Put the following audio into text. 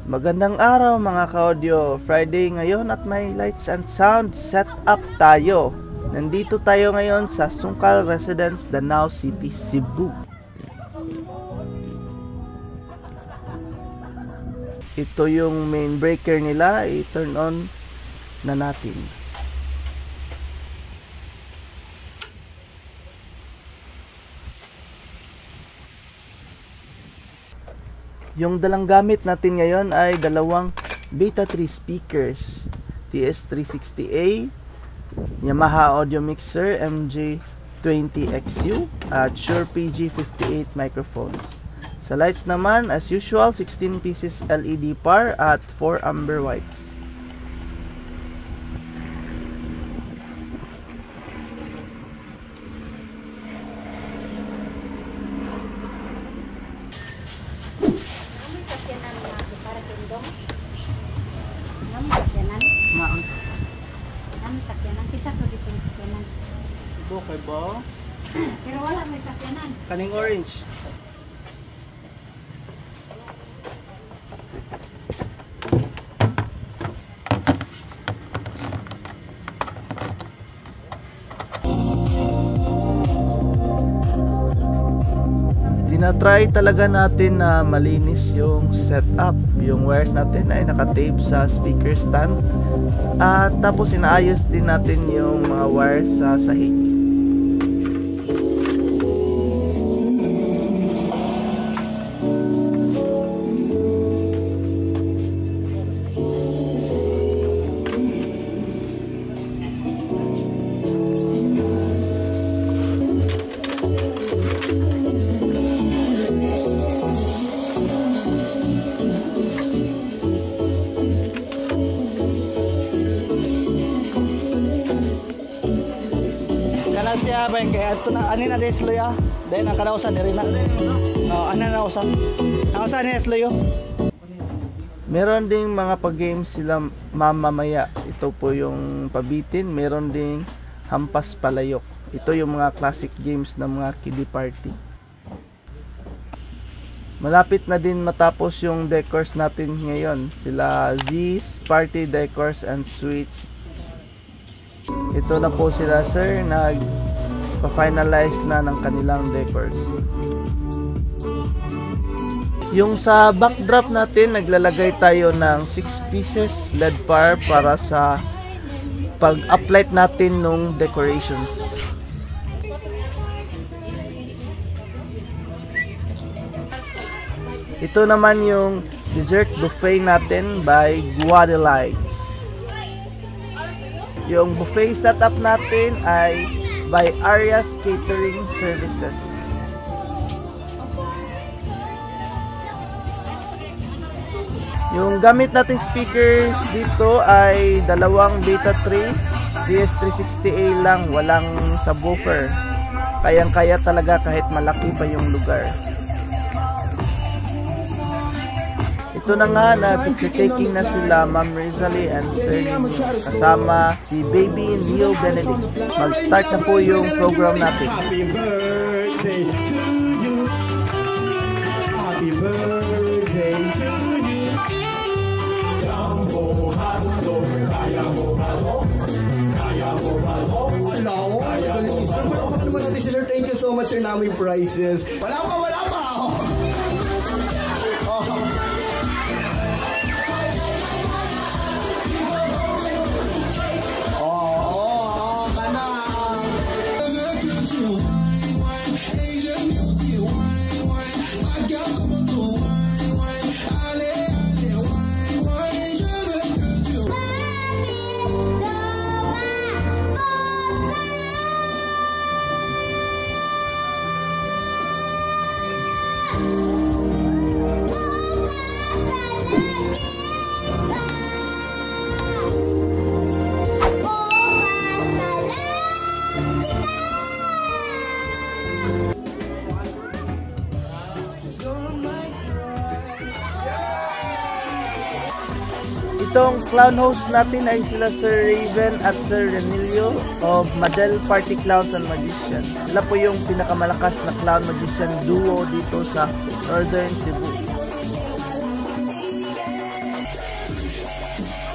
Magandang araw mga ka-audio. Friday ngayon at may lights and sound setup tayo. Nandito tayo ngayon sa Sungkal Residence, Danao City, Cebu. Ito yung main breaker nila. I-turn on na natin. Yung dalang gamit natin ngayon ay dalawang Beta 3 speakers, TS360A, Yamaha Audio Mixer MJ20XU at Shure PG58 microphones. Sa lights naman, as usual, 16 pieces LED par at 4 amber whites. Okay ba? Pero wala may sakyanan. Kaning orange. Tinatry talaga natin na malinis yung setup. Yung wires natin ay naka-tape sa speaker stand. At tapos inaayos din natin yung mga wires sa sahig. Siya ba yung kaya ito na anin na deslo ya dahil ang kadausan ni Rina anin na usan ni deslo yo. Meron ding mga pag-games sila mamamaya. Ito po yung pabitin. Meron ding hampas palayok. Ito yung mga classic games ng mga kiddie party. Malapit na din matapos yung decors natin ngayon. Sila Z's Party Decors and Sweets. Ito na po sila sir, nag-finalize na ng kanilang decors. Yung sa backdrop natin, naglalagay tayo ng 6 pieces LED par para sa pag-uplight natin nung decorations. Ito naman yung dessert buffet natin by Guadelites. Yung buffet setup natin ay by Arias Catering Services. Yung gamit nating speakers dito ay dalawang Beta 3 TS360A lang, walang subwoofer. Kayang-kaya talaga kahit malaki pa yung lugar. Ito na nga, nag-picture-taking na sila Ma'am Rizali and Sir Nino, kasama si Baby Leo Benedict. Mag-start na po yung program natin. Happy birthday to you. Happy birthday to you. Jambo halo, kaya mo halo. Kaya mo halo. Hello, sir. Welcome naman natin sir. Thank you so much sir na may prizes. Wala pa. Itong clown host natin ay sila Sir Raven at Sir Renilio of Madel Party Clowns and Magicians. Sila po yung pinakamalakas na clown magician duo dito sa Northern Cebu. Bye.